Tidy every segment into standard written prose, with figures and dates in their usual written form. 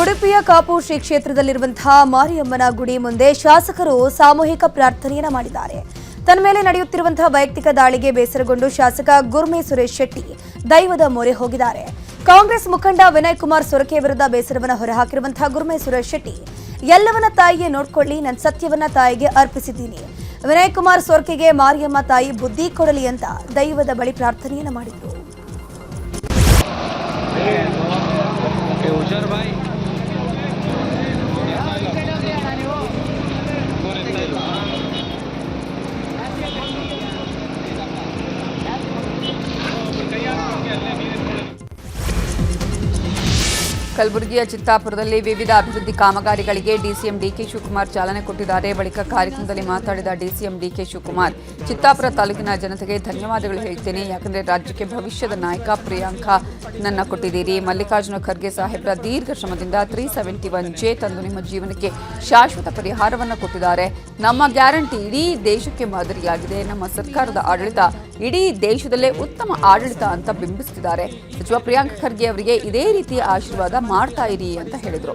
ಉಡುಪಿಯ ಕಾಪು ಶ್ರೀ ಕ್ಷೇತ್ರದಲ್ಲಿರುವಂತಹ ಮಾರಿಯಮ್ಮನ ಗುಡಿ ಮುಂದೆ ಶಾಸಕರು ಸಾಮೂಹಿಕ ಪ್ರಾರ್ಥನೆಯನ್ನ ಮಾಡಿದ್ದಾರೆ. ತನ್ನ ಮೇಲೆ ನಡೆಯುತ್ತಿರುವಂತಹ ವೈಯಕ್ತಿಕ ದಾಳಿಗೆ ಬೇಸರಗೊಂಡು ಶಾಸಕ ಗುರ್ಮೆ ಸುರೇಶ್ ಶೆಟ್ಟಿ ದೈವದ ಮೊರೆ ಹೋಗಿದ್ದಾರೆ. ಕಾಂಗ್ರೆಸ್ ಮುಖಂಡ ವಿನಯ್ ಕುಮಾರ್ ಸೊರಕೆ ವಿರುದ್ಧ ಬೇಸರವನ್ನು ಹೊರಹಾಕಿರುವಂತಹ ಗುರ್ಮೆ ಸುರೇಶ್ ಶೆಟ್ಟಿ ಎಲ್ಲವನ್ನ ತಾಯಿಗೆ ನೋಡ್ಕೊಳ್ಳಿ, ನನ್ನ ಸತ್ಯವನ್ನ ತಾಯಿಗೆ ಅರ್ಪಿಸಿದ್ದೀನಿ. ವಿನಯ್ ಕುಮಾರ್ ಸೊರಕೆಗೆ ಮಾರಿಯಮ್ಮ ತಾಯಿ ಬುದ್ಧಿ ಕೊಡಲಿ ಅಂತ ದೈವದ ಬಳಿ ಪ್ರಾರ್ಥನೆಯನ್ನ ಮಾಡಿದ್ರು. ಕಲಬುರಗಿಯ ಚಿತ್ತಾಪುರದಲ್ಲಿ ವಿವಿಧ ಅಭಿವೃದ್ಧಿ ಕಾಮಗಾರಿಗಳಿಗೆ ಡಿಸಿಎಂ ಡಿಕೆ ಶಿವಕುಮಾರ್ ಚಾಲನೆ ಕೊಟ್ಟಿದ್ದಾರೆ. ಬಳಿಕ ಕಾರ್ಯಕ್ರಮದಲ್ಲಿ ಮಾತನಾಡಿದ ಡಿಸಿಎಂ ಡಿಕೆ ಶಿವಕುಮಾರ್, ಚಿತ್ತಾಪುರ ತಾಲೂಕಿನ ಜನತೆಗೆ ಧನ್ಯವಾದಗಳು ಹೇಳ್ತೇನೆ. ಯಾಕಂದರೆ ರಾಜ್ಯಕ್ಕೆ ಭವಿಷ್ಯದ ನಾಯಕ ಪ್ರಿಯಾಂಕ ನನ್ನ ಕೊಟ್ಟಿದ್ದೀರಿ. ಮಲ್ಲಿಕಾರ್ಜುನ ಖರ್ಗೆ ಸಾಹೇಬ್ರ ದೀರ್ಘ ಶ್ರಮದಿಂದ 371J ತಂದು ನಿಮ್ಮ ಜೀವನಕ್ಕೆ ಶಾಶ್ವತ ಪರಿಹಾರವನ್ನು ಕೊಟ್ಟಿದ್ದಾರೆ. ನಮ್ಮ ಗ್ಯಾರಂಟಿ ಇಡೀ ದೇಶಕ್ಕೆ ಮಾದರಿಯಾಗಿದೆ. ನಮ್ಮ ಸರ್ಕಾರದ ಆಡಳಿತ ಇಡೀ ದೇಶದಲ್ಲೇ ಉತ್ತಮ ಆಡಳಿತ ಅಂತ ಬಿಂಬಿಸುತ್ತಿದ್ದಾರೆ. ಸಚಿವ ಪ್ರಿಯಾಂಕ ಖರ್ಗೆ ಅವರಿಗೆ ಇದೇ ರೀತಿಯ ಆಶೀರ್ವಾದ ಮಾಡ್ತಾ ಇರಿ ಅಂತ ಹೇಳಿದ್ರು.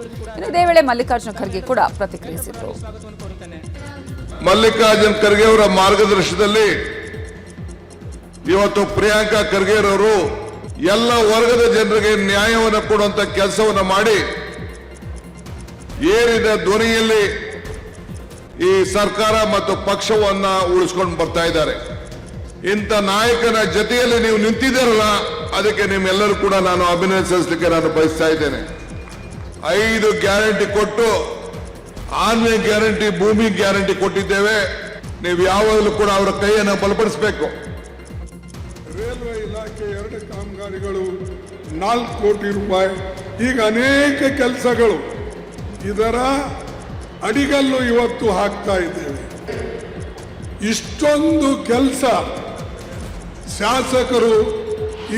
ಇದೇ ವೇಳೆ ಮಲ್ಲಿಕಾರ್ಜುನ ಖರ್ಗೆ ಕೂಡ ಪ್ರತಿಕ್ರಿಯಿಸಿದ್ರು. ಮಲ್ಲಿಕಾರ್ಜುನ ಖರ್ಗೆ ಅವರ ಮಾರ್ಗದರ್ಶನದಲ್ಲಿ ಇವತ್ತು ಪ್ರಿಯಾಂಕ ಖರ್ಗೆ ಅವರು ಎಲ್ಲ ವರ್ಗದ ಜನರಿಗೆ ನ್ಯಾಯವನ್ನು ಕೊಡುವಂತ ಕೆಲಸವನ್ನು ಮಾಡಿ ಏರಿದ ಧ್ವನಿಯಲ್ಲಿ ಈ ಸರ್ಕಾರ ಮತ್ತು ಪಕ್ಷವನ್ನ ಉಳಿಸ್ಕೊಂಡು ಬರ್ತಾ ಇದ್ದಾರೆ. ಇಂಥ ನಾಯಕನ ಜೊತೆಯಲ್ಲಿ ನೀವು ನಿಂತಿದ್ದೀರಲ್ಲ, ಅದಕ್ಕೆ ನಿಮ್ಮೆಲ್ಲರೂ ಕೂಡ ನಾನು ಅಭಿನಂದಿಸಲಿಕ್ಕೆ ನಾನು ಬಯಸ್ತಾ ಇದ್ದೇನೆ. 5 ಗ್ಯಾರಂಟಿ ಕೊಟ್ಟು 6ನೇ ಗ್ಯಾರಂಟಿ ಭೂಮಿ ಗ್ಯಾರಂಟಿ ಕೊಟ್ಟಿದ್ದೇವೆ. ನೀವು ಯಾವಾಗಲೂ ಕೂಡ ಅವರ ಕೈಯನ್ನು ಬಲಪಡಿಸಬೇಕು. ರೈಲ್ವೆ ಇಲಾಖೆ 2 ಕಾಮಗಾರಿಗಳು 4 ಕೋಟಿ ರೂಪಾಯಿ, ಈಗ ಅನೇಕ ಕೆಲಸಗಳು ಇದರ ಅಡಿಗಲ್ಲು ಇವತ್ತು ಹಾಕ್ತಾ ಇದ್ದೇವೆ. ಇಷ್ಟೊಂದು ಕೆಲಸ ಶಾಸಕರು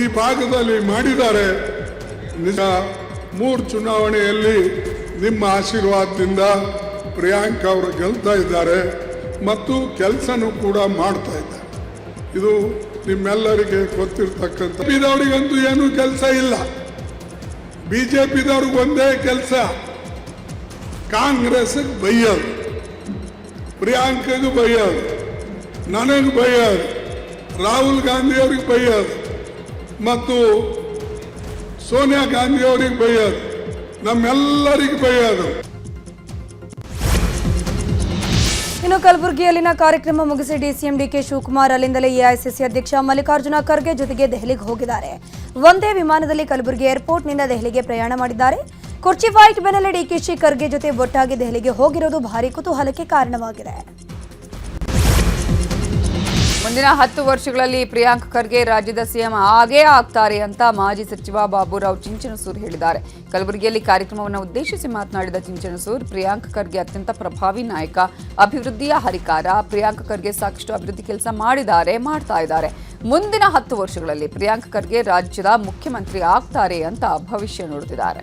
ಈ ಭಾಗದಲ್ಲಿ ಮಾಡಿದ್ದಾರೆ. ನಿಜ 3 ಚುನಾವಣೆಯಲ್ಲಿ ನಿಮ್ಮ ಆಶೀರ್ವಾದದಿಂದ ಪ್ರಿಯಾಂಕ ಅವರು ಗೆಲ್ತಾ ಇದ್ದಾರೆ ಮತ್ತು ಕೆಲಸನೂ ಕೂಡ ಮಾಡ್ತಾ ಇದ್ದಾರೆ. ಇದು ನಿಮ್ಮೆಲ್ಲರಿಗೆ ಗೊತ್ತಿರ್ತಕ್ಕಂಥ. ಬಿಜೆಪಿದವರಿಗಂತೂ ಏನೂ ಕೆಲಸ ಇಲ್ಲ. ಬಿಜೆಪಿದವ್ರಿಗೆ ಒಂದೇ ಕೆಲಸ, ಕಾಂಗ್ರೆಸ್ಗೆ ಬೈಯೋದು, ಪ್ರಿಯಾಂಕಗೆ ಬೈಯೋದು, ನನಗೆ ಬೈಯೋದು, ರಾಹುಲ್ ಗಾಂಧಿ ಅವ್ರಿಗೆ ಬೈಯೋದು ಮತ್ತು ಸೋನಿಯಾ ಗಾಂಧಿ ಅವರಿಗೆ ಬೈಯೋದು, ನಮ್ಮೆಲ್ಲರಿಗೆ ಬೈಯೋದು. ಇನ್ನು ಕಲಬುರಗಿಯಲ್ಲಿನ ಕಾರ್ಯಕ್ರಮ ಮುಗಿಸಿ ಡಿಸಿಎಂ ಡಿಕೆ ಶಿವಕುಮಾರ್ ಅಲ್ಲಿಂದಲೇ ಎಐಸಿಸಿ ಅಧ್ಯಕ್ಷ ಮಲ್ಲಿಕಾರ್ಜುನ ಖರ್ಗೆ ಜೊತೆಗೆ ದೆಹಲಿಗೆ ಹೋಗಿದ್ದಾರೆ. ಒಂದೇ ವಿಮಾನದಲ್ಲಿ ಕಲಬುರಗಿ ಏರ್ಪೋರ್ಟ್ನಿಂದ ದೆಹಲಿಗೆ ಪ್ರಯಾಣ ಮಾಡಿದ್ದಾರೆ. ಕುರ್ಚಿ ಫೈಟ್ ಬೆನ್ನಲ್ಲೇ ಡಿಕೆಶಿ ಖರ್ಗೆ ಜೊತೆ ಒಟ್ಟಾಗಿ ದೆಹಲಿಗೆ ಹೋಗಿರೋದು ಭಾರಿ ಕುತೂಹಲಕ್ಕೆ ಕಾರಣವಾಗಿದೆ. ಮುಂದಿನ 10 ವರ್ಷಗಳಲ್ಲಿ ಪ್ರಿಯಾಂಕ ಖರ್ಗೆ ರಾಜ್ಯದ ಸಿಎಂ ಆಗೇ ಆಗ್ತಾರೆ ಅಂತ ಮಾಜಿ ಸಚಿವ ಬಾಬುರಾವ್ ಚಿಂಚನಸೂರ್ ಹೇಳಿದ್ದಾರೆ. ಕಲಬುರಗಿಯಲ್ಲಿ ಕಾರ್ಯಕ್ರಮವನ್ನು ಉದ್ದೇಶಿಸಿ ಮಾತನಾಡಿದ ಚಿಂಚನಸೂರ್, ಪ್ರಿಯಾಂಕ ಖರ್ಗೆ ಅತ್ಯಂತ ಪ್ರಭಾವಿ ನಾಯಕ, ಅಭಿವೃದ್ಧಿಯ ಹರಿಕಾರ. ಪ್ರಿಯಾಂಕ ಖರ್ಗೆ ಸಾಕಷ್ಟು ಅಭಿವೃದ್ಧಿ ಕೆಲಸ ಮಾಡ್ತಾ ಇದ್ದಾರೆ. ಮುಂದಿನ 10 ವರ್ಷಗಳಲ್ಲಿ ಪ್ರಿಯಾಂಕ ಖರ್ಗೆ ರಾಜ್ಯದ ಮುಖ್ಯಮಂತ್ರಿ ಆಗ್ತಾರೆ ಅಂತ ಭವಿಷ್ಯ ನುಡಿದಿದ್ದಾರೆ.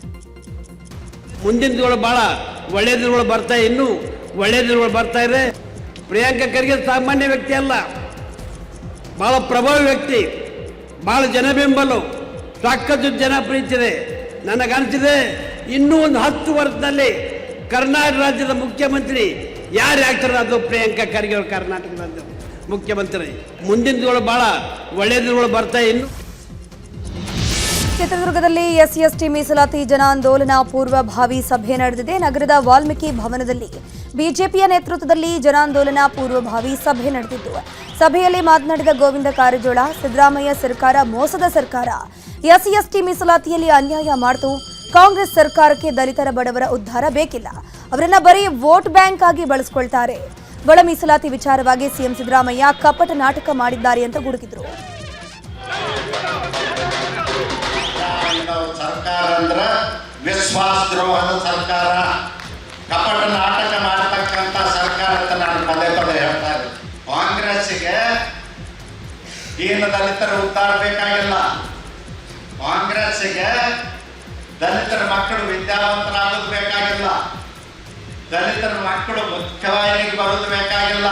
ಮುಂದಿನ ದಿನಗಳು ಬಹಳ ಒಳ್ಳೆಯ ದಿನಗಳು ಇನ್ನೂ ಒಳ್ಳೆಯ ದಿನಗಳು ಬರ್ತಾ ಇದೆ. ಪ್ರಿಯಾಂಕ ಖರ್ಗೆ ಸಾಮಾನ್ಯ ವ್ಯಕ್ತಿ ಅಲ್ಲ, ಬಹಳ ಪ್ರಭಾವಿ ವ್ಯಕ್ತಿ, ಬಹಳ ಜನಬೆಂಬಲು, ಸಾಕಷ್ಟು ಜನಪ್ರೀತಿ ಇದೆ. ನನಗನ್ನಿಸಿದೆ ಇನ್ನೂ ಒಂದು 10 ವರ್ಷದಲ್ಲಿ ಕರ್ನಾಟಕ ರಾಜ್ಯದ ಮುಖ್ಯಮಂತ್ರಿ ಯಾರು ಆಗ್ತಾರೆ ಅದು ಪ್ರಿಯಾಂಕ ಖರ್ಗೆ ಅವರು ಕರ್ನಾಟಕ ರಾಜ್ಯದ ಮುಖ್ಯಮಂತ್ರಿ. ಮುಂದಿನ ದಿನಗಳು ಬಹಳ ಒಳ್ಳೆಯ ದಿನಗಳು ಇನ್ನು. ಚಿತ್ರದುರ್ಗದಲ್ಲಿ ಎಸ್ಸಿ ಮೀಸಲಾತಿ ಜನಾಂದೋಲನ ಪೂರ್ವಭಾವಿ ಸಭೆ ನಡೆದಿದೆ. ನಗರದ ವಾಲ್ಮೀಕಿ ಭವನದಲ್ಲಿ ಬಿಜೆಪಿಯ ನೇತೃತ್ವದಲ್ಲಿ ಜನಾಂದೋಲನ ಪೂರ್ವಭಾವಿ ಸಭೆ ನಡೆದಿದ್ದು, ಸಭೆಯಲ್ಲಿ ಮಾತನಾಡಿದ ಗೋವಿಂದ ಕಾರಜೋಳ, ಸಿದ್ದರಾಮಯ್ಯ ಸರ್ಕಾರ ಮೋಸದ ಸರ್ಕಾರ, ಎಸ್ಸಿ ಮೀಸಲಾತಿಯಲ್ಲಿ ಅನ್ಯಾಯ ಮಾಡಿತು. ಕಾಂಗ್ರೆಸ್ ಸರ್ಕಾರಕ್ಕೆ ದಲಿತರ ಬಡವರ ಉದ್ಧಾರ ಬೇಕಿಲ್ಲ, ಅವರನ್ನ ಬರೀ ವೋಟ್ ಬ್ಯಾಂಕ್ ಆಗಿ ಬಳಸಿಕೊಳ್ತಾರೆ. ಒಳ ಮೀಸಲಾತಿ ವಿಚಾರವಾಗಿ ಸಿಎಂ ಸಿದ್ದರಾಮಯ್ಯ ಕಪಟ ನಾಟಕ ಮಾಡಿದ್ದಾರೆ ಅಂತ ಗುಡುಗಿದ್ರು. ಸರ್ಕಾರ ಅಂದ್ರೆ ವಿಶ್ವಾಸದ್ರೋಹದ ಸರ್ಕಾರ, ಕಪಟ ನಾಟಕ ಮಾಡತಕ್ಕಂಥ ಸರ್ಕಾರ ಅಂತ ನಾನು ಪದೇ ಹೇಳ್ತಾ ಇದ್ದೆ. ಕಾಂಗ್ರೆಸ್ಸಿಗೆ ದೀನ ದಲಿತರ ಉದ್ಧಾರ ಬೇಕಾಗಿಲ್ಲ. ಕಾಂಗ್ರೆಸ್ಸಿಗೆ ದಲಿತರ ಮಕ್ಕಳು ವಿದ್ಯಾವಂತರಾಗೋದು ಬೇಕಾಗಿಲ್ಲ. ದಲಿತರ ಮಕ್ಕಳು ಮುಖ್ಯವಾಹಿನಿಗೆ ಬರೋದು ಬೇಕಾಗಿಲ್ಲ.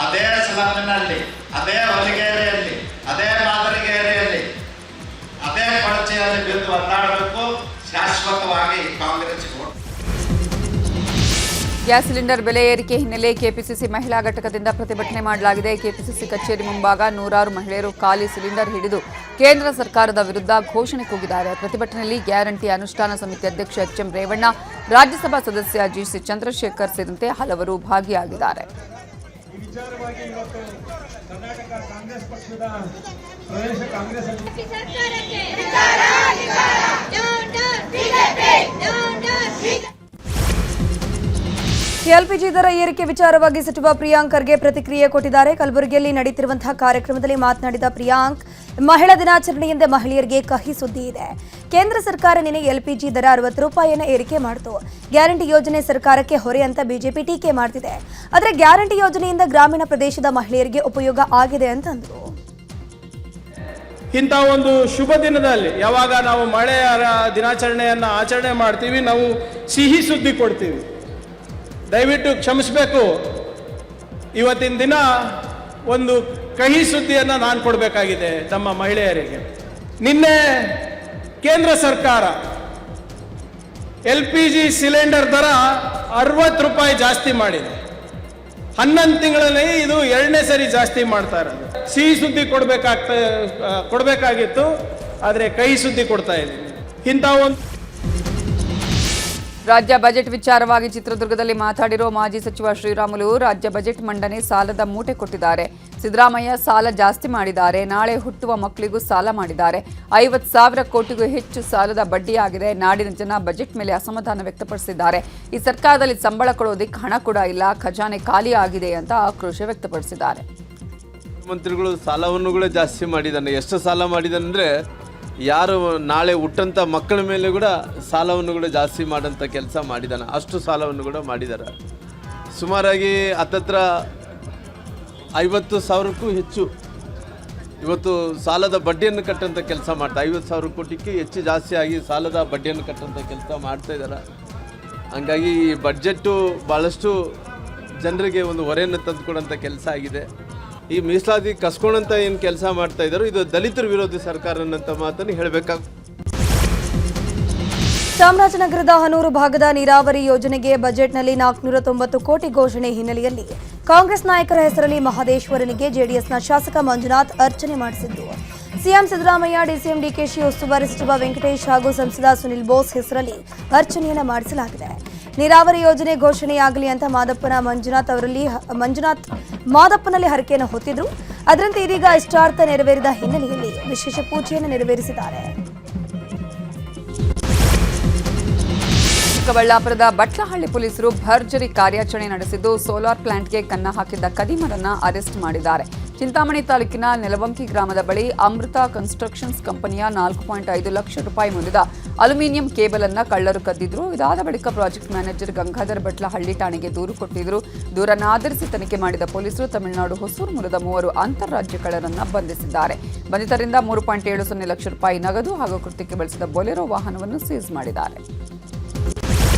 ಅದೇ ಸ್ಲಮ್ನಲ್ಲಿ, ಅದೇ ಹೊಲಿಗೆರೆಯಲ್ಲಿ, ಅದೇ ಮಾದರಿಗೆರೆಯಲ್ಲಿ, ಅದೇ ಕೊಳಚೆಯಲ್ಲಿ ಬಿದ್ದು ಒದ್ದಾಡಬೇಕು. ಶಾಶ್ವತವಾಗಿ ಕಾಂಗ್ರೆಸ್ ಗ್ಯಾಸ್ ಸಿಲಿಂಡರ್ ಬೆಲೆ ಏರಿಕೆ ಹಿನ್ನೆಲೆ ಕೆಪಿಸಿಸಿ ಮಹಿಳಾ ಘಟಕದಿಂದ ಪ್ರತಿಭಟನೆ ಮಾಡಲಾಗಿದೆ. ಕೆಪಿಸಿಸಿ ಕಚೇರಿ ಮುಂಭಾಗ ನೂರಾರು ಮಹಿಳೆಯರು ಖಾಲಿ ಸಿಲಿಂಡರ್ ಹಿಡಿದು ಕೇಂದ್ರ ಸರ್ಕಾರದ ವಿರುದ್ಧ ಘೋಷಣೆ ಕೂಗಿದ್ದಾರೆ. ಪ್ರತಿಭಟನೆಯಲ್ಲಿ ಗ್ಯಾರಂಟಿ ಅನುಷ್ಠಾನ ಸಮಿತಿ ಅಧ್ಯಕ್ಷ ಎಚ್ಎಂ ರೇವಣ್ಣ, ರಾಜ್ಯಸಭಾ ಸದಸ್ಯ ಜಿಸಿ ಚಂದ್ರಶೇಖರ್ ಸೇರಿದಂತೆ ಹಲವರು ಭಾಗಿಯಾಗಿದ್ದಾರೆ. ಎಲ್ಪಿಜಿ ದರ ಏರಿಕೆ ವಿಚಾರವಾಗಿ ಸಚಿವ ಪ್ರಿಯಾಂಕ್ ಖರ್ಗೆ ಪ್ರತಿಕ್ರಿಯೆ ಕೊಟ್ಟಿದ್ದಾರೆ. ಕಲಬುರಗಿಯಲ್ಲಿ ನಡೆಯುತ್ತಿರುವಂತಹ ಕಾರ್ಯಕ್ರಮದಲ್ಲಿ ಮಾತನಾಡಿದ ಪ್ರಿಯಾಂಕ್, ಮಹಿಳಾ ದಿನಾಚರಣೆಯಿಂದ ಮಹಿಳೆಯರಿಗೆ ಕಹಿ ಸುದ್ದಿ ಇದೆ. ಕೇಂದ್ರ ಸರ್ಕಾರ ನಿನ್ನೆ ಎಲ್ಪಿಜಿ ದರ 60 ರೂಪಾಯಿಯನ್ನು ಏರಿಕೆ ಮಾಡಿತು. ಗ್ಯಾರಂಟಿ ಯೋಜನೆ ಸರ್ಕಾರಕ್ಕೆ ಹೊರೆ ಅಂತ ಬಿಜೆಪಿ ಟೀಕೆ ಮಾಡ್ತಿದೆ. ಆದರೆ ಗ್ಯಾರಂಟಿ ಯೋಜನೆಯಿಂದ ಗ್ರಾಮೀಣ ಪ್ರದೇಶದ ಮಹಿಳೆಯರಿಗೆ ಉಪಯೋಗ ಆಗಿದೆ ಅಂತಂದ್ರು. ಇಂಥ ಒಂದು ಶುಭ ದಿನದಲ್ಲಿ ಯಾವಾಗ ನಾವು ಮಹಿಳೆಯರ ದಿನಾಚರಣೆಯನ್ನು ಆಚರಣೆ ಮಾಡ್ತೀವಿ, ನಾವು ಸಿಹಿ ಸುದ್ದಿ ಕೊಡ್ತೀವಿ. ದಯವಿಟ್ಟು ಕ್ಷಮಿಸಬೇಕು, ಇವತ್ತಿನ ದಿನ ಒಂದು ಕಹಿ ಸುದ್ದಿಯನ್ನು ನಾನು ಕೊಡಬೇಕಾಗಿದೆ ನಮ್ಮ ಮಹಿಳೆಯರಿಗೆ. ನಿನ್ನೆ ಕೇಂದ್ರ ಸರ್ಕಾರ LPG ಸಿಲಿಂಡರ್ ದರ 60 ರೂಪಾಯಿ ಜಾಸ್ತಿ ಮಾಡಿದೆ. 11 ತಿಂಗಳಲ್ಲಿ ಇದು 2ನೇ ಸರಿ ಜಾಸ್ತಿ ಮಾಡ್ತಾ ಇರೋದು. ಸಿಹಿ ಸುದ್ದಿ ಕೊಡಬೇಕಾಗಿತ್ತು, ಆದರೆ ಕಹಿ ಸುದ್ದಿ ಕೊಡ್ತಾ ಇದ್ದೀನಿ. ಇಂಥ ಒಂದು ರಾಜ್ಯ ಬಜೆಟ್ ವಿಚಾರವಾಗಿ ಚಿತ್ರದುರ್ಗದಲ್ಲಿ ಮಾತಾಡಿರೋ ಮಾಜಿ ಸಚಿವ ಶ್ರೀರಾಮುಲು, ರಾಜ್ಯ ಬಜೆಟ್ ಮಂಡನೆ ಸಾಲದ ಮೂಟೆ ಕೊಟ್ಟಿದ್ದಾರೆ. ಸಿದ್ದರಾಮಯ್ಯ ಸಾಲ ಜಾಸ್ತಿ ಮಾಡಿದ್ದಾರೆ. ನಾಳೆ ಹುಟ್ಟುವ ಮಕ್ಕಳಿಗೂ ಸಾಲ ಮಾಡಿದ್ದಾರೆ. 50,000 ಕೋಟಿಗೂ ಹೆಚ್ಚು ಸಾಲದ ಬಡ್ಡಿಯಾಗಿದೆ. ನಾಡಿನ ಜನ ಬಜೆಟ್ ಮೇಲೆ ಅಸಮಾಧಾನ ವ್ಯಕ್ತಪಡಿಸಿದ್ದಾರೆ. ಈ ಸರ್ಕಾರದಲ್ಲಿ ಸಂಬಳ ಕೊಡೋದಕ್ಕೆ ಹಣ ಕೂಡ ಇಲ್ಲ, ಖಜಾನೆ ಖಾಲಿ ಆಗಿದೆ ಅಂತ ಆಕ್ರೋಶ ವ್ಯಕ್ತಪಡಿಸಿದ್ದಾರೆ. ಮಂತ್ರಿಗಳು ಸಾಲವನ್ನು ಕೂಡ ಜಾಸ್ತಿ ಮಾಡಿದ್ದಾನೆ. ಎಷ್ಟು ಸಾಲ ಮಾಡಿದ್ದಾನೆ ಅಂದರೆ, ಯಾರು ನಾಳೆ ಹುಟ್ಟಂಥ ಮಕ್ಕಳ ಮೇಲೆ ಕೂಡ ಸಾಲವನ್ನು ಕೂಡ ಜಾಸ್ತಿ ಮಾಡೋಂಥ ಕೆಲಸ ಮಾಡಿದ್ದಾನೆ. ಅಷ್ಟು ಸಾಲವನ್ನು ಕೂಡ ಮಾಡಿದ್ದಾರೆ. ಸುಮಾರಾಗಿ ಹತ್ತತ್ರ 50,000ಕ್ಕೂ ಹೆಚ್ಚು ಇವತ್ತು ಸಾಲದ ಬಡ್ಡಿಯನ್ನು ಕಟ್ಟಂಥ ಕೆಲಸ ಮಾಡ್ತಾರೆ. 50,000 ಕೋಟಿಗೆ ಹೆಚ್ಚು ಜಾಸ್ತಿ ಆಗಿ ಸಾಲದ ಬಡ್ಡಿಯನ್ನು ಕಟ್ಟಂಥ ಕೆಲಸ ಮಾಡ್ತಾ ಇದ್ದಾರೆ. ಹಂಗಾಗಿ ಈ ಬಡ್ಜೆಟ್ಟು ಭಾಳಷ್ಟು ಜನರಿಗೆ ಒಂದು ಹೊರೆಯನ್ನು ತಂದುಕೊಡೋಂಥ ಕೆಲಸ ಆಗಿದೆ. ಈ ಮೀಸಲಾತಿ ಕಸ್ಕೊಳ್ಳೋಂಥ ಏನು ಕೆಲಸ ಮಾಡ್ತಾ ಇದ್ದಾರೋ ಇದು ದಲಿತರ ವಿರೋಧಿ ಸರ್ಕಾರ ಅನ್ನೋಂಥ ಮಾತನ್ನು ಹೇಳಬೇಕಾಗ್ತದೆ. ಚಾಮರಾಜನಗರದ ಹನೂರು ಭಾಗದ ನೀರಾವರಿ ಯೋಜನೆಗೆ ಬಜೆಟ್ನಲ್ಲಿ 490 ಕೋಟಿ ಘೋಷಣೆ ಹಿನ್ನೆಲೆಯಲ್ಲಿ ಕಾಂಗ್ರೆಸ್ ನಾಯಕರ ಹೆಸರಲ್ಲಿ ಮಹದೇಶ್ವರನಿಗೆ ಜೆಡಿಎಸ್ನ ಶಾಸಕ ಮಂಜುನಾಥ್ ಅರ್ಚನೆ ಮಾಡಿಸಿದ್ದು, ಸಿಎಂ ಸಿದ್ದರಾಮಯ್ಯ, ಡಿಸಿಎಂ ಡಿಕೆಶಿ, ಉಸ್ತುವಾರಿ ಸಚಿವ ವೆಂಕಟೇಶ್ ಹಾಗೂ ಸಂಸದ ಸುನಿಲ್ ಬೋಸ್ ಹೆಸರಲ್ಲಿ ಅರ್ಚನೆಯನ್ನು ಮಾಡಿಸಲಾಗಿದೆ. ನೀರಾವರಿ ಯೋಜನೆ ಘೋಷಣೆಯಾಗಲಿ ಅಂತ ಮಾದಪ್ಪನಲ್ಲಿ ಹರಕೆಯನ್ನು ಹೊತ್ತಿದ್ರು. ಅದರಂತೆ ಇದೀಗ ಇಷ್ಟಾರ್ಥ ನೆರವೇರಿದ ಹಿನ್ನೆಲೆಯಲ್ಲಿ ವಿಶೇಷ ಪೂಜೆಯನ್ನು ನೆರವೇರಿಸಿದ್ದಾರೆ. ಚಿಕ್ಕಬಳ್ಳಾಪುರದ ಬಟ್ಲಹಳ್ಳಿ ಪೊಲೀಸರು ಭರ್ಜರಿ ಕಾರ್ಯಾಚರಣೆ ನಡೆಸಿದ್ದು, ಸೋಲಾರ್ ಪ್ಲಾಂಟ್ಗೆ ಕನ್ನ ಹಾಕಿದ್ದ ಕದಿಮರನ್ನ ಅರೆಸ್ಟ್ ಮಾಡಿದ್ದಾರೆ. ಚಿಂತಾಮಣಿ ತಾಲೂಕಿನ ನೆಲವಂಕಿ ಗ್ರಾಮದ ಬಳಿ ಅಮೃತ ಕನ್ಸ್ಟ್ರಕ್ಷನ್ಸ್ ಕಂಪನಿಯ 4.5 ಲಕ್ಷ ರೂಪಾಯಿ ಮೌಲ್ಯದ ಅಲ್ಯೂಮಿನಿಯಂ ಕೇಬಲ್ ಅನ್ನ ಕಳ್ಳರು ಕದ್ದಿದ್ರು. ಇದಾದ ಬಳಿಕ ಪ್ರಾಜೆಕ್ಟ್ ಮ್ಯಾನೇಜರ್ ಗಂಗಾಧರ್ ಬಟ್ಲಹಳ್ಳಿ ಠಾಣೆಗೆ ದೂರು ಕೊಟ್ಟಿದ್ರು. ದೂರನ್ನು ಆಧರಿಸಿ ತನಿಖೆ ಮಾಡಿದ ಪೊಲೀಸರು ತಮಿಳುನಾಡು ಹೊಸೂರು ಮೂಲದ 3 ಅಂತಾರಾಜ್ಯ ಕಳ್ಳರನ್ನ ಬಂಧಿಸಿದ್ದಾರೆ. ಬಂಧಿತರಿಂದ 3.70 ಲಕ್ಷ ರೂಪಾಯಿ ನಗದು ಹಾಗೂ ಕೃತ್ಯಕ್ಕೆ ಬಳಸಿದ ಬೊಲೆರೋ ವಾಹನವನ್ನು ಸೀಸ್ ಮಾಡಿದ್ದಾರೆ.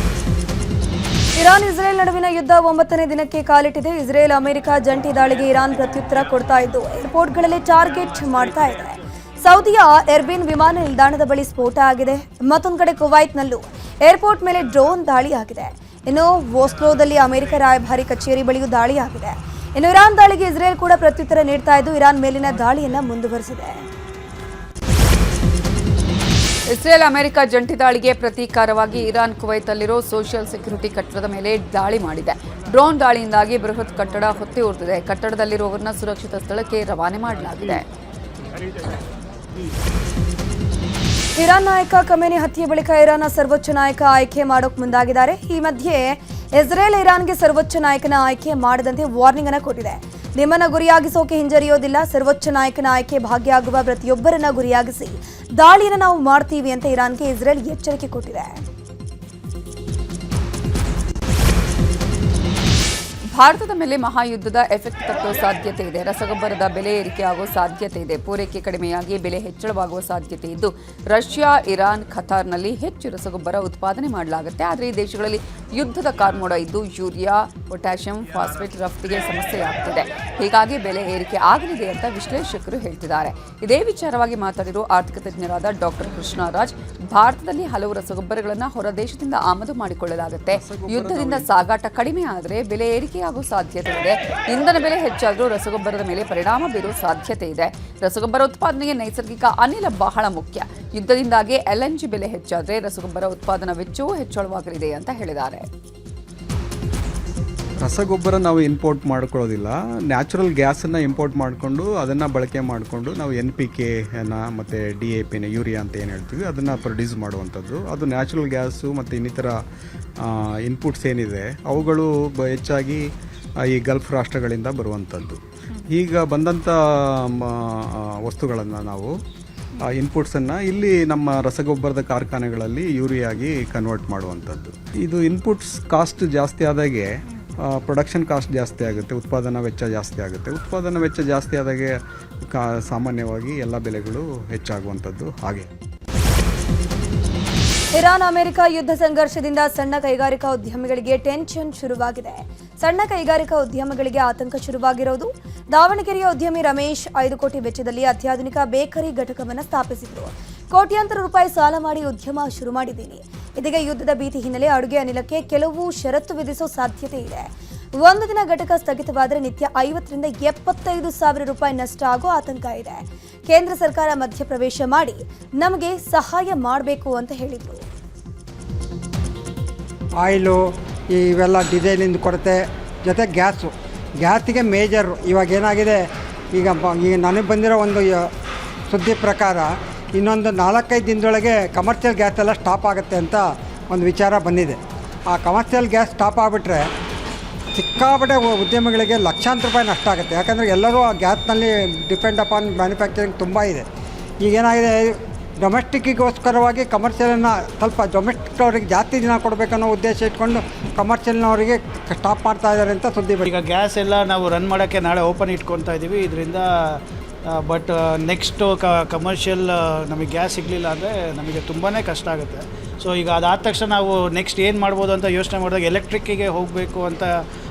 ಇರಾನ್ ಇಸ್ರೇಲ್ ನಡುವಿನ ಯುದ್ಧ 9ನೇ ದಿನಕ್ಕೆ ಕಾಲಿಟ್ಟಿದೆ. ಇಸ್ರೇಲ್ ಅಮೆರಿಕ ಜಂಟಿ ದಾಳಿಗೆ ಇರಾನ್ ಪ್ರತ್ಯುತ್ತರ ಕೊಡ್ತಾ ಇದ್ದು, ಏರ್ಪೋರ್ಟ್ಗಳಲ್ಲಿ ಟಾರ್ಗೆಟ್ ಮಾಡ್ತಾ ಇದೆ. ಸೌದಿಯ ಎರ್ಬಿನ್ ವಿಮಾನ ನಿಲ್ದಾಣದ ಬಳಿ ಸ್ಫೋಟ ಆಗಿದೆ. ಮತ್ತೊಂದು ಕಡೆ ಕುವೈತ್ನಲ್ಲೂ ಏರ್ಪೋರ್ಟ್ ಮೇಲೆ ಡ್ರೋನ್ ದಾಳಿ ಆಗಿದೆ. ಇನ್ನು ಓಸ್ಲೋದಲ್ಲಿ ಅಮೆರಿಕ ರಾಯಭಾರಿ ಕಚೇರಿ ಬಳಿಯೂ ದಾಳಿಯಾಗಿದೆ. ಇನ್ನು ಇರಾನ್ ದಾಳಿಗೆ ಇಸ್ರೇಲ್ ಕೂಡ ಪ್ರತ್ಯುತ್ತರ ನೀಡ್ತಾ ಇದ್ದು, ಇರಾನ್ ಮೇಲಿನ ದಾಳಿಯನ್ನ ಮುಂದುವರೆಸಿದೆ. ಇಸ್ರೇಲ್ ಅಮೆರಿಕ ಜಂಟಿ ದಾಳಿಗೆ ಪ್ರತೀಕಾರವಾಗಿ ಇರಾನ್ ಕುವೈತಲ್ಲಿರೋ ಸೋಷಿಯಲ್ ಸೆಕ್ಯೂರಿಟಿ ಕಟ್ಟಡದ ಮೇಲೆ ದಾಳಿ ಮಾಡಿದೆ. ಡ್ರೋನ್ ದಾಳಿಯಿಂದಾಗಿ ಬೃಹತ್ ಕಟ್ಟಡ ಹೊತ್ತಿ ಉರಿದಿದೆ. ಕಟ್ಟಡದಲ್ಲಿರುವವರನ್ನ ಸುರಕ್ಷಿತ ಸ್ಥಳಕ್ಕೆ ರವಾನೆ ಮಾಡಲಾಗಿದೆ. ಇರಾನ್ ನಾಯಕ ಖಮೇನಿ ಹತ್ಯೆ ಬಳಿಕ ಇರಾನ್ನ ಸರ್ವೋಚ್ಚ ನಾಯಕ ಆಯ್ಕೆ ಮಾಡೋಕೆ ಮುಂದಾಗಿದ್ದಾರೆ. ಈ ಮಧ್ಯೆ ಇಸ್ರೇಲ್ ಇರಾನ್ಗೆ ಸರ್ವೋಚ್ಚ ನಾಯಕನ ಆಯ್ಕೆ ಮಾಡದಂತೆ ವಾರ್ನಿಂಗ್ ಅನ್ನು ಕೊಟ್ಟಿದೆ. ನಿಮ್ಮನ್ನ ಗುರಿಯಾಗಿಸೋಕೆ ಹಿಂಜರಿಯೋದಿಲ್ಲ. ಸರ್ವೋಚ್ಚ ನಾಯಕನ ಆಯ್ಕೆ ಭಾಗಿಯಾಗುವ ಪ್ರತಿಯೊಬ್ಬರನ್ನ ಗುರಿಯಾಗಿಸಿ ದಾಳಿಯನ್ನು ನಾವು ಮಾಡ್ತೀವಿ ಅಂತ ಇರಾನ್ಗೆ ಇಸ್ರೇಲ್ ಎಚ್ಚರಿಕೆ ಕೊಟ್ಟಿದೆ. ಭಾರತದ ಮೇಲೆ ಮಹಾಯುದ್ಧದ ಎಫೆಕ್ಟ್ ತಟ್ಟುವ ಸಾಧ್ಯತೆ ಇದೆ. ರಸಗೊಬ್ಬರದ ಬೆಲೆ ಏರಿಕೆ ಆಗುವ ಸಾಧ್ಯತೆ ಇದೆ. ಪೂರೈಕೆ ಕಡಿಮೆಯಾಗಿ ಬೆಲೆ ಹೆಚ್ಚಳವಾಗುವ ಸಾಧ್ಯತೆ ಇದ್ದು, ರಷ್ಯಾ, ಇರಾನ್, ಖತಾರ್ನಲ್ಲಿ ಹೆಚ್ಚು ರಸಗೊಬ್ಬರ ಉತ್ಪಾದನೆ ಮಾಡಲಾಗುತ್ತೆ. ಆದರೆ ಈ ದೇಶಗಳಲ್ಲಿ ಯುದ್ಧದ ಕಾರ್ಮೋಡ ಇದ್ದು ಯೂರಿಯಾ, ಪೊಟ್ಯಾಷಿಯಂ, ಫಾಸ್ಫೇಟ್ ರಫ್ತಿಗೆ ಸಮಸ್ಯೆಯಾಗ್ತಿದೆ. ಹೀಗಾಗಿ ಬೆಲೆ ಏರಿಕೆ ಆಗಲಿದೆ ಅಂತ ವಿಶ್ಲೇಷಕರು ಹೇಳ್ತಿದ್ದಾರೆ. ಇದೇ ವಿಚಾರವಾಗಿ ಮಾತಾಡಿರುವ ಆರ್ಥಿಕ ತಜ್ಞರಾದ ಡಾಕ್ಟರ್ ಕೃಷ್ಣರಾಜ್, ಭಾರತದಲ್ಲಿ ಹಲವು ರಸಗೊಬ್ಬರಗಳನ್ನು ಹೊರ ದೇಶದಿಂದ ಆಮದು ಮಾಡಿಕೊಳ್ಳಲಾಗುತ್ತೆ. ಯುದ್ಧದಿಂದ ಸಾಗಾಟ ಕಡಿಮೆ ಆದರೆ ಬೆಲೆ ಏರಿಕೆಯಾಗುವ ಸಾಧ್ಯತೆ ಇದೆ. ಇಂಧನ ಬೆಲೆ ಹೆಚ್ಚಾದರೂ ರಸಗೊಬ್ಬರದ ಮೇಲೆ ಪರಿಣಾಮ ಬೀರುವ ಸಾಧ್ಯತೆ ಇದೆ. ರಸಗೊಬ್ಬರ ಉತ್ಪಾದನೆಗೆ ನೈಸರ್ಗಿಕ ಅನಿಲ ಬಹಳ ಮುಖ್ಯ. ಯುದ್ಧದಿಂದಾಗಿ LNG ಬೆಲೆ ಹೆಚ್ಚಾದರೆ ರಸಗೊಬ್ಬರ ಉತ್ಪಾದನಾ ವೆಚ್ಚವೂ ಹೆಚ್ಚಳವಾಗಲಿದೆ ಅಂತ ಹೇಳಿದ್ದಾರೆ. ರಸಗೊಬ್ಬರ ನಾವು ಇಂಪೋರ್ಟ್ ಮಾಡ್ಕೊಳ್ಳೋದಿಲ್ಲ. ನ್ಯಾಚುರಲ್ ಗ್ಯಾಸನ್ನು ಇಂಪೋರ್ಟ್ ಮಾಡಿಕೊಂಡು ಅದನ್ನು ಬಳಕೆ ಮಾಡಿಕೊಂಡು ನಾವು NPK ಮತ್ತು DAP ಯೂರಿಯಾ ಅಂತ ಏನು ಹೇಳ್ತೀವಿ ಅದನ್ನು ಪ್ರೊಡ್ಯೂಸ್ ಮಾಡುವಂಥದ್ದು. ಅದು ನ್ಯಾಚುರಲ್ ಗ್ಯಾಸು ಮತ್ತು ಇನ್ನಿತರ ಇನ್ಪುಟ್ಸ್ ಏನಿದೆ ಅವುಗಳು ಹೆಚ್ಚಾಗಿ ಈ ಗಲ್ಫ್ ರಾಷ್ಟ್ರಗಳಿಂದ ಬರುವಂಥದ್ದು. ಈಗ ಬಂದಂಥ ವಸ್ತುಗಳನ್ನು ನಾವು ಇನ್ಪುಟ್ಸನ್ನು ಇಲ್ಲಿ ನಮ್ಮ ರಸಗೊಬ್ಬರದ ಕಾರ್ಖಾನೆಗಳಲ್ಲಿ ಯೂರಿಯಾಗಿ ಕನ್ವರ್ಟ್ ಮಾಡುವಂಥದ್ದು. ಇದು ಇನ್ಪುಟ್ಸ್ ಕಾಸ್ಟ್ ಜಾಸ್ತಿ ಆದಾಗೆ ಪ್ರೊಡಕ್ಷನ್ ಕಾಸ್ಟ್ ಜಾಸ್ತಿ ಆಗುತ್ತೆ, ಉತ್ಪಾದನಾ ವೆಚ್ಚ ಜಾಸ್ತಿ ಆಗುತ್ತೆ. ಉತ್ಪಾದನಾ ವೆಚ್ಚ ಜಾಸ್ತಿ ಆದಾಗೆ ಸಾಮಾನ್ಯವಾಗಿ ಎಲ್ಲ ಬೆಲೆಗಳು ಹೆಚ್ಚಾಗುವಂಥದ್ದು ಹಾಗೆ. ಇರಾನ್ ಅಮೆರಿಕ ಯುದ್ಧ ಸಂಘರ್ಷದಿಂದ ಸಣ್ಣ ಕೈಗಾರಿಕಾ ಉದ್ಯಮಿಗಳಿಗೆ ಟೆನ್ಷನ್ ಶುರುವಾಗಿದೆ. ಸಣ್ಣ ಕೈಗಾರಿಕಾ ಉದ್ಯಮಗಳಿಗೆ ಆತಂಕ ಶುರುವಾಗಿರೋದು. ದಾವಣಗೆರೆಯ ಉದ್ಯಮಿ ರಮೇಶ್ 5 ಕೋಟಿ ವೆಚ್ಚದಲ್ಲಿ ಅತ್ಯಾಧುನಿಕ ಬೇಕರಿ ಘಟಕವನ್ನು ಸ್ಥಾಪಿಸಿದರು. ಕೋಟ್ಯಾಂತರ ರೂಪಾಯಿ ಸಾಲ ಮಾಡಿ ಉದ್ಯಮ ಶುರು ಮಾಡಿದ್ದೀನಿ. ಇದೀಗ ಯುದ್ಧದ ಭೀತಿ ಹಿನ್ನೆಲೆ ಅಡುಗೆ ಅನಿಲಕ್ಕೆ ಕೆಲವು ಷರತ್ತು ವಿಧಿಸೋ ಸಾಧ್ಯತೆ ಇದೆ. ಒಂದು ದಿನ ಘಟಕ ಸ್ಥಗಿತವಾದರೆ ನಿತ್ಯ 50 ರಿಂದ 75 ಸಾವಿರ ರೂಪಾಯಿ ನಷ್ಟ ಆಗೋ ಆತಂಕ ಇದೆ. ಕೇಂದ್ರ ಸರ್ಕಾರ ಮಧ್ಯಪ್ರವೇಶ ಮಾಡಿ ನಮಗೆ ಸಹಾಯ ಮಾಡಬೇಕು ಅಂತ ಹೇಳಿದರು. ಆಯಿಲು ಇವೆಲ್ಲ ಡಿಸೈಲಿಂದ ಕೊರತೆ ಜೊತೆ ಗ್ಯಾಸಿಗೆ ಮೇಜರ್ ಇವಾಗ ಏನಾಗಿದೆ, ಈಗ ನನಗೆ ಬಂದಿರೋ ಒಂದು ಸುದ್ದಿ ಪ್ರಕಾರ ಇನ್ನೊಂದು 4-5 ದಿನದೊಳಗೆ ಕಮರ್ಷಿಯಲ್ ಗ್ಯಾಸ್ ಎಲ್ಲ ಸ್ಟಾಪ್ ಆಗುತ್ತೆ ಅಂತ ಒಂದು ವಿಚಾರ ಬಂದಿದೆ. ಆ ಕಮರ್ಷಿಯಲ್ ಗ್ಯಾಸ್ ಸ್ಟಾಪ್ ಆಗಿಬಿಟ್ರೆ ಸಿಕ್ಕಾಪಟ್ಟೆ ಉದ್ಯಮಿಗಳಿಗೆ ಲಕ್ಷಾಂತರ ರೂಪಾಯಿ ನಷ್ಟ ಆಗುತ್ತೆ. ಯಾಕಂದರೆ ಎಲ್ಲರೂ ಆ ಗ್ಯಾಸ್ನಲ್ಲಿ ಡಿಪೆಂಡ್ ಅಪಾನ್ ಮ್ಯಾನುಫ್ಯಾಕ್ಚರಿಂಗ್ ತುಂಬ ಇದೆ. ಈಗೇನಾಗಿದೆ, ಡೊಮೆಸ್ಟಿಕ್ಕಿಗೋಸ್ಕರವಾಗಿ ಕಮರ್ಷಿಯಲನ್ನು ಸ್ವಲ್ಪ ಡೊಮೆಸ್ಟಿಕ್ ಅವರಿಗೆ ಜಾಸ್ತಿ ದಿನ ಕೊಡಬೇಕನ್ನೋ ಉದ್ದೇಶ ಇಟ್ಕೊಂಡು ಕಮರ್ಷಿಯಲ್ನವರಿಗೆ ಸ್ಟಾಪ್ ಮಾಡ್ತಾ ಇದ್ದಾರೆ ಅಂತ ಸುದ್ದಿ. ಈಗ ಗ್ಯಾಸ್ ಎಲ್ಲ ನಾವು ರನ್ ಮಾಡೋಕ್ಕೆ ನಾಳೆ ಓಪನ್ ಇಟ್ಕೊತಾ ಇದ್ದೀವಿ. ಇದರಿಂದ ಬಟ್ ನೆಕ್ಸ್ಟು ಕಮರ್ಷಿಯಲ್ ನಮಗೆ ಗ್ಯಾಸ್ ಸಿಗಲಿಲ್ಲ ಅಂದರೆ ನಮಗೆ ತುಂಬಾ ಕಷ್ಟ ಆಗುತ್ತೆ. ಸೊ ಈಗ ಅದಾದ ತಕ್ಷಣ ನಾವು ನೆಕ್ಸ್ಟ್ ಏನು ಮಾಡ್ಬೋದು ಅಂತ ಯೋಚನೆ ಮಾಡಿದಾಗ ಎಲೆಕ್ಟ್ರಿಕ್ಕಿಗೆ ಹೋಗಬೇಕು ಅಂತ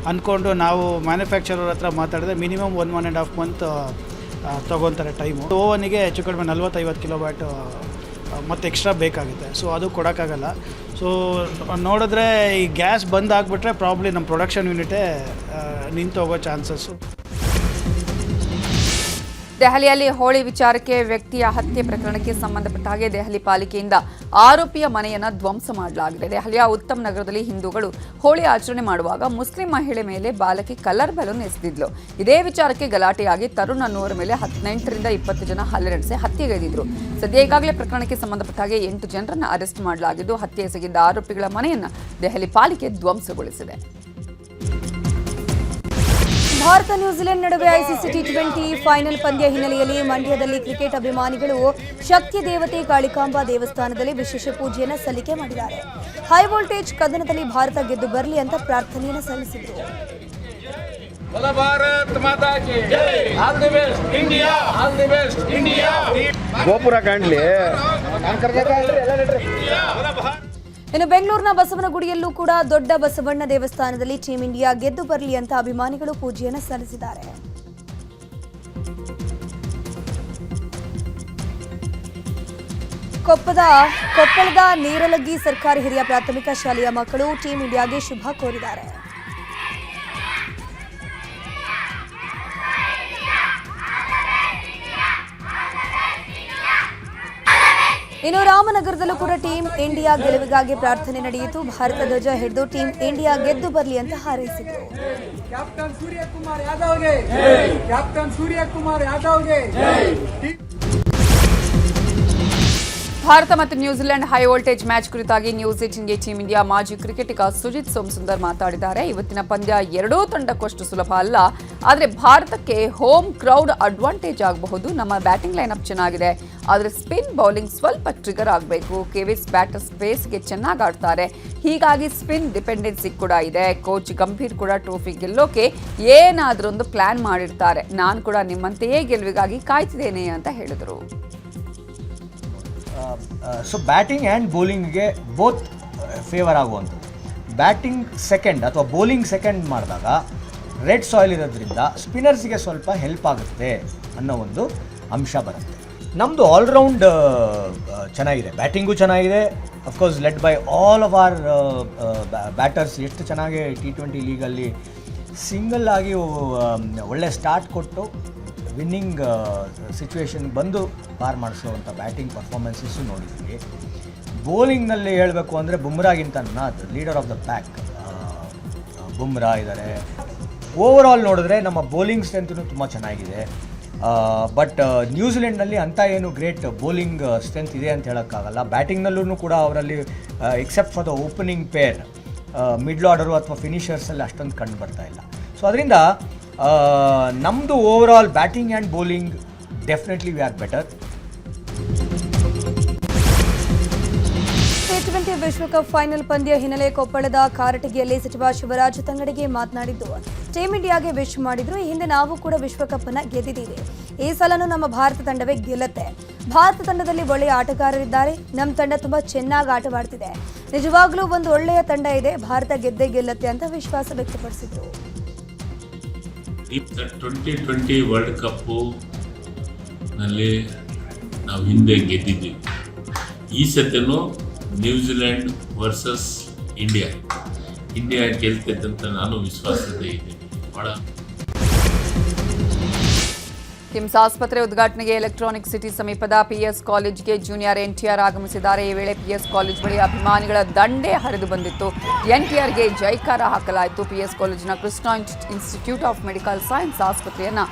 ಅಂದ್ಕೊಂಡು ನಾವು ಮ್ಯಾನುಫ್ಯಾಕ್ಚರರ್ ಹತ್ರ ಮಾತಾಡಿದ್ರೆ ಮಿನಿಮಮ್ 1.5 ಮಂತ್ ತೊಗೊತಾರೆ ಟೈಮು. ಓವನಿಗೆ ಹೆಚ್ಚು ಕಡಿಮೆ 40-50 ಕಿಲೋವ್ಯಾಟ್ ಮತ್ತು ಎಕ್ಸ್ಟ್ರಾ ಬೇಕಾಗುತ್ತೆ. ಸೊ ಅದು ಕೊಡೋಕ್ಕಾಗಲ್ಲ. ಸೊ ನೋಡಿದ್ರೆ ಈ ಗ್ಯಾಸ್ ಬಂದ್ ಆಗಿಬಿಟ್ರೆ ಪ್ರಾಬ್ಲಿ ನಮ್ಮ ಪ್ರೊಡಕ್ಷನ್ ಯೂನಿಟೇ ನಿಂತು ಹೋಗೋ ಚಾನ್ಸಸ್ಸು. ದೆಹಲಿಯಲ್ಲಿ ಹೋಳಿ ವಿಚಾರಕ್ಕೆ ವ್ಯಕ್ತಿಯ ಹತ್ಯೆ ಪ್ರಕರಣಕ್ಕೆ ಸಂಬಂಧಪಟ್ಟ ಹಾಗೆ ದೆಹಲಿ ಪಾಲಿಕೆಯಿಂದ ಆರೋಪಿಯ ಮನೆಯನ್ನು ಧ್ವಂಸ ಮಾಡಲಾಗಿದೆ. ದೆಹಲಿಯ ಉತ್ತಮ್ ನಗರದಲ್ಲಿ ಹಿಂದೂಗಳು ಹೋಳಿ ಆಚರಣೆ ಮಾಡುವಾಗ ಮುಸ್ಲಿಂ ಮಹಿಳೆ ಮೇಲೆ ಬಾಲಕಿ ಕಲರ್ ಬಲೂನ್ ಎಸೆದಿದ್ಲು. ಇದೇ ವಿಚಾರಕ್ಕೆ ಗಲಾಟೆಯಾಗಿ ತರುಣ್ ಅನ್ನುವರ ಮೇಲೆ 18 ರಿಂದ 20 ಜನ ಹಲ್ಲೆ ನಡೆಸಿ ಹತ್ಯೆಗೈದಿದ್ರು. ಸದ್ಯ ಈಗಾಗಲೇ ಪ್ರಕರಣಕ್ಕೆ ಸಂಬಂಧಪಟ್ಟ ಹಾಗೆ 8 ಜನರನ್ನು ಅರೆಸ್ಟ್ ಮಾಡಲಾಗಿದ್ದು, ಹತ್ಯೆ ಎಸಗಿದ್ದ ಆರೋಪಿಗಳ ಮನೆಯನ್ನು ದೆಹಲಿ ಪಾಲಿಕೆ ಧ್ವಂಸಗೊಳಿಸಿದೆ. ಭಾರತ ನ್ಯೂಜಿಲೆಂಡ್ ನಡುವೆ ICC T20 ಫೈನಲ್ ಪಂದ್ಯ ಹಿನ್ನೆಲೆಯಲ್ಲಿ ಮಂಡ್ಯದಲ್ಲಿ ಕ್ರಿಕೆಟ್ ಅಭಿಮಾನಿಗಳು ಶಕ್ತಿ ದೇವತೆ ಕಾಳಿಕಾಂಬಾ ದೇವಸ್ಥಾನದಲ್ಲಿ ವಿಶೇಷ ಪೂಜೆಯನ್ನು ಸಲ್ಲಿಕೆ ಮಾಡಿದ್ದಾರೆ. ಹೈ ವೋಲ್ಟೇಜ್ ಕದನದಲ್ಲಿ ಭಾರತ ಗೆದ್ದು ಬರಲಿ ಅಂತ ಪ್ರಾರ್ಥನೆಯನ್ನು ಸಲ್ಲಿಸಿದರು. ಗೋಪುರ ಕಾಣಲಿ. ಇನ್ನು ಬೆಂಗಳೂರಿನ ಬಸವನಗುಡಿಯಲ್ಲೂ ಕೂಡ ದೊಡ್ಡ ಬಸವಣ್ಣ ದೇವಸ್ಥಾನದಲ್ಲಿ ಟೀಂ ಇಂಡಿಯಾ ಗೆದ್ದು ಬರಲಿ ಅಂತ ಅಭಿಮಾನಿಗಳು ಪೂಜೆಯನ್ನು ಸಲ್ಲಿಸಿದ್ದಾರೆ. ಕೊಪ್ಪಳದ ನೀರಲಗಿ ಸರ್ಕಾರಿ ಹಿರಿಯ ಪ್ರಾಥಮಿಕ ಶಾಲೆಯ ಮಕ್ಕಳು ಟೀಂ ಇಂಡಿಯಾಗೆ ಶುಭ ಕೋರಿದ್ದಾರೆ. ಇನ್ನು ರಾಮನಗರದಲ್ಲೂ ಕೂಡ ಟೀಂ ಇಂಡಿಯಾ ಗೆಲುವಿಗಾಗಿ ಪ್ರಾರ್ಥನೆ ನಡೆಯಿತು. ಭಾರತ ಧ್ವಜ ಹಿಡಿದು ಟೀಂ ಇಂಡಿಯಾ ಗೆದ್ದು ಬರಲಿ ಅಂತ ಹಾರೈಸಿದರು. ಕ್ಯಾಪ್ಟನ್ ಸೂರ್ಯಕುಮಾರ್ ಯಾದವ್ಗೆ ಕ್ಯಾಪ್ಟನ್ ಸೂರ್ಯಕುಮಾರ್ ಯಾದವ್ಗೆ. ಭಾರತ ಮತ್ತು ನ್ಯೂಜಿಲೆಂಡ್ ಹೈ ವೋಲ್ಟೇಜ್ ಮ್ಯಾಚ್ ಕುರಿತಾಗಿ ನ್ಯೂಸ್ 18ಗೆ ಟೀಂ ಇಂಡಿಯಾ ಮಾಜಿ ಕ್ರಿಕೆಟಿಗ ಸುಜಿತ್ ಸೋಮಸುಂದರ್ ಮಾತಾಡಿದ್ದಾರೆ. ಇವತ್ತಿನ ಪಂದ್ಯ ಎರಡೂ ತಂಡಕ್ಕಷ್ಟು ಸುಲಭ ಅಲ್ಲ, ಆದರೆ ಭಾರತಕ್ಕೆ ಹೋಮ್ ಕ್ರೌಡ್ ಅಡ್ವಾಂಟೇಜ್ ಆಗಬಹುದು. ನಮ್ಮ ಬ್ಯಾಟಿಂಗ್ ಲೈನಪ್ ಚೆನ್ನಾಗಿದೆ, ಆದರೆ ಸ್ಪಿನ್ ಬೌಲಿಂಗ್ ಸ್ವಲ್ಪ ಟ್ರಿಗರ್ ಆಗಬೇಕು. ಕೆವಿಸ್ ಬ್ಯಾಟರ್ಸ್ ಪೇಸ್ಗೆ ಚೆನ್ನಾಗಿ ಆಡ್ತಾರೆ, ಹೀಗಾಗಿ ಸ್ಪಿನ್ ಡಿಪೆಂಡೆನ್ಸಿ ಕೂಡ ಇದೆ. ಕೋಚ್ ಗಂಭೀರ್ ಕೂಡ ಟ್ರೋಫಿ ಗೆಲ್ಲೋಕೆ ಏನಾದರೂ ಒಂದು ಪ್ಲಾನ್ ಮಾಡಿರ್ತಾರೆ. ನಾನು ಕೂಡ ನಿಮ್ಮಂತೆಯೇ ಗೆಲುವಿಗಾಗಿ ಕಾಯ್ತಿದ್ದೇನೆ ಅಂತ ಹೇಳಿದರು. ಸೊ ಬ್ಯಾಟಿಂಗ್ ಆ್ಯಂಡ್ ಬೌಲಿಂಗ್ಗೆ ಬೋತ್ ಫೇವರ್ ಆಗುವಂಥದ್ದು. ಬ್ಯಾಟಿಂಗ್ ಸೆಕೆಂಡ್ ಅಥವಾ ಬೌಲಿಂಗ್ ಸೆಕೆಂಡ್ ಮಾಡಿದಾಗ ರೆಡ್ ಸಾಯಿಲ್ ಇರೋದ್ರಿಂದ ಸ್ಪಿನ್ನರ್ಸ್ಗೆ ಸ್ವಲ್ಪ ಹೆಲ್ಪ್ ಆಗುತ್ತೆ ಅನ್ನೋ ಒಂದು ಅಂಶ ಬರುತ್ತೆ. ನಮ್ಮದು ಆಲ್ರೌಂಡ್ ಚೆನ್ನಾಗಿದೆ, ಬ್ಯಾಟಿಂಗು ಚೆನ್ನಾಗಿದೆ. Of course led by all of our batters. ಎಷ್ಟು ಚೆನ್ನಾಗಿ T20 ಲೀಗಲ್ಲಿ ಸಿಂಗಲ್ ಆಗಿ ಒಳ್ಳೆ ಸ್ಟಾರ್ಟ್ ಕೊಟ್ಟು ವಿನ್ನಿಂಗ್ ಸಿಚುವೇಶನ್ ಬಂದು ಪಾರ್ ಮಾಡಿಸೋವಂಥ ಬ್ಯಾಟಿಂಗ್ ಪರ್ಫಾರ್ಮೆನ್ಸಸ್ಸು ನೋಡಿದ್ದೀವಿ. ಬೌಲಿಂಗ್ನಲ್ಲಿ ಹೇಳಬೇಕು ಅಂದರೆ ಬುಮ್ರಾಗಿಂತ leader of the pack Bumrah ಇದ್ದಾರೆ. ಓವರ್ ಆಲ್ ನೋಡಿದ್ರೆ ನಮ್ಮ ಬೌಲಿಂಗ್ ಸ್ಟ್ರೆಂತೂ ತುಂಬ ಚೆನ್ನಾಗಿದೆ. ಬಟ್ ನ್ಯೂಜಿಲೆಂಡ್ನಲ್ಲಿ ಅಂಥ ಏನು ಗ್ರೇಟ್ ಬೌಲಿಂಗ್ ಸ್ಟ್ರೆಂತ್ ಇದೆ ಅಂತ ಹೇಳೋಕ್ಕಾಗಲ್ಲ. ಬ್ಯಾಟಿಂಗ್ನಲ್ಲೂ ಕೂಡ ಅವರಲ್ಲಿ accept for the opening peer middle order ಅಥವಾ ಫಿನಿಷರ್ಸಲ್ಲಿ ಅಷ್ಟೊಂದು ಕಂಡು ಬರ್ತಾ ಇಲ್ಲ. ಸೊ ಅದರಿಂದ ನಮ್ಮದು over all batting and bowling definitely we are better. T20 ವಿಶ್ವಕಪ್ ಫೈನಲ್ ಪಂದ್ಯ ಹಿನ್ನೆಲೆ ಕೊಪ್ಪಳದ ಕಾರಟಗಿಯಲ್ಲಿ ಸಚಿವ ಶಿವರಾಜ್ ತಂಗಡಿಗೆ ಮಾತನಾಡಿದ್ದು, ಟೀಮ್ ಇಂಡಿಯಾಗೆ ವಿಶ್ ಮಾಡಿದ್ರು. ಈ ಹಿಂದೆ ನಾವು ಕೂಡ ವಿಶ್ವಕಪ್ ಅನ್ನ ಗೆದ್ದಿದ್ದೀವಿ. ಈ ಸಲನೂ ನಮ್ಮ ಭಾರತ ತಂಡವೇ ಗೆಲ್ಲುತ್ತೆ. ಭಾರತ ತಂಡದಲ್ಲಿ ಒಳ್ಳೆಯ ಆಟಗಾರರಿದ್ದಾರೆ. ನಮ್ಮ ತಂಡ ತುಂಬಾ ಚೆನ್ನಾಗಿ ಆಟವಾಡ್ತಿದೆ. ನಿಜವಾಗ್ಲೂ ಒಂದು ಒಳ್ಳೆಯ ತಂಡ ಇದೆ. ಭಾರತ ಗೆದ್ದೇ ಗೆಲ್ಲುತ್ತೆ ಅಂತ ವಿಶ್ವಾಸ ವ್ಯಕ್ತಪಡಿಸಿದ್ರು. 2020 ವರ್ಲ್ಡ್ ಕಪ್ಪು ನಲ್ಲಿ ನಾವು ಹಿಂದೆ ಗೆದ್ದಿದ್ದೀವಿ. ಈ ಸತಿನೂ ನ್ಯೂಜಿಲೆಂಡ್ ವರ್ಸಸ್ ಇಂಡಿಯಾ ಗೆಲ್ತೈತಂತ ನಾನು ವಿಶ್ವಾಸದ ಇದ್ದೀನಿ. ಭಾಳ ಕಿಮ್ಸ್ ಆಸ್ಪತ್ರೆ ಉದ್ಘಾಟನೆಗೆ ಎಲೆಕ್ಟ್ರಾನಿಕ್ ಸಿಟಿ ಸಮೀಪದ PS ಕಾಲೇಜ್ಗೆ ಜೂನಿಯರ್ NTR ಆಗಮಿಸಿದ್ದಾರೆ. ಈ ವೇಳೆ PS ಕಾಲೇಜ್ ಬಳಿ ಅಭಿಮಾನಿಗಳ ದಂಡೇ ಹರಿದು ಬಂದಿತ್ತು. NTRಗೆ ಜೈಕಾರ ಹಾಕಲಾಯಿತು. PS ಕಾಲೇಜಿನ Krishna institute of medical science ಆಸ್ಪತ್ರೆಯನ್ನು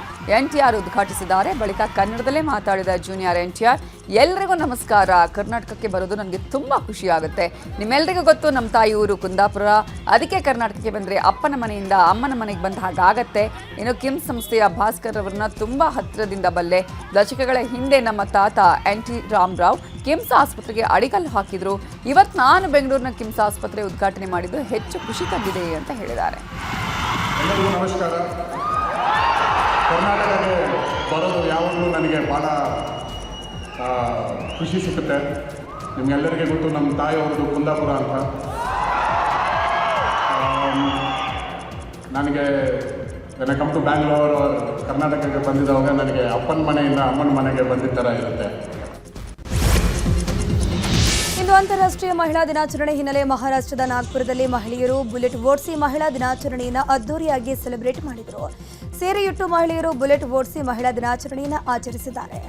NTR ಉದ್ಘಾಟಿಸಿದ್ದಾರೆ. ಬಳಿಕ ಕನ್ನಡದಲ್ಲೇ ಮಾತಾಡಿದ ಜೂನಿಯರ್ NTR, ಎಲ್ಲರಿಗೂ ನಮಸ್ಕಾರ. ಕರ್ನಾಟಕಕ್ಕೆ ಬರೋದು ನನಗೆ ತುಂಬ ಖುಷಿಯಾಗುತ್ತೆ. ನಿಮ್ಮೆಲ್ಲರಿಗೂ ಗೊತ್ತು ನಮ್ಮ ತಾಯಿ ಊರು ಕುಂದಾಪುರ. ಅದಕ್ಕೆ ಕರ್ನಾಟಕಕ್ಕೆ ಬಂದರೆ ಅಪ್ಪನ ಮನೆಯಿಂದ ಅಮ್ಮನ ಮನೆಗೆ ಬಂದ ಹಾಗಾಗತ್ತೆ. ಇನ್ನು ಕಿಮ್ಸ್ ಸಂಸ್ಥೆಯ ಭಾಸ್ಕರ್ ಅವರನ್ನ ತುಂಬ ಹತ್ತಿರದಿಂದ ಬಲ್ಲೆ. ದಶಕಗಳ ಹಿಂದೆ ನಮ್ಮ ತಾತ NT ರಾಮರಾವ್ ಕಿಮ್ಸ್ ಆಸ್ಪತ್ರೆಗೆ ಅಡಿಗಲ್ಲು ಹಾಕಿದ್ರು. ಇವತ್ತು ನಾನು ಬೆಂಗಳೂರಿನ ಕಿಮ್ಸ್ ಆಸ್ಪತ್ರೆ ಉದ್ಘಾಟನೆ ಮಾಡಿದ್ದು ಹೆಚ್ಚು ಖುಷಿ ತಂದಿದೆ ಅಂತ ಹೇಳಿದ್ದಾರೆ. ಎಲ್ಲರಿಗೂ ನಮಸ್ಕಾರ. ಕರ್ನಾಟಕಕ್ಕೆ ಬರೋದು ಯಾವಾಗಲೂ ನನಗೆ ಭಾಳ ಖುಷಿ ಸಿಗುತ್ತೆ. ನಿಮಗೆಲ್ಲರಿಗೂ ಗೊತ್ತು ನಮ್ಮ ತಾಯಿಯವ್ರದ್ದು ಕುಂದಾಪುರ ಅಂತ. ನನಗೆ ಕಮ್ ಟು ಬ್ಯಾಂಗ್ಳೂರು ಕರ್ನಾಟಕಕ್ಕೆ ಬಂದಿದ್ದವಾಗ ನನಗೆ ಅಪ್ಪನ ಮನೆಯಿಂದ ಅಮ್ಮನ ಮನೆಗೆ ಬಂದಿದ್ದ ಥರ ಇರುತ್ತೆ. ಇಂದು ಅಂತಾರಾಷ್ಟ್ರೀಯ ಮಹಿಳಾ ದಿನಾಚರಣೆ ಹಿನ್ನೆಲೆ ಮಹಾರಾಷ್ಟ್ರದ ನಾಗ್ಪುರದಲ್ಲಿ ಮಹಿಳೆಯರು ಬುಲೆಟ್ ಓಡಿಸಿ ಮಹಿಳಾ ದಿನಾಚರಣೆಯನ್ನು ಅದ್ದೂರಿಯಾಗಿ ಸೆಲೆಬ್ರೇಟ್ ಮಾಡಿದರು. ಸೀರೆಯುಟ್ಟು ಮಹಿಳೆಯರು ಬುಲೆಟ್ ಓಡಿಸಿ ಮಹಿಳಾ ದಿನಾಚರಣೆಯನ್ನು ಆಚರಿಸಿದ್ದಾರೆ.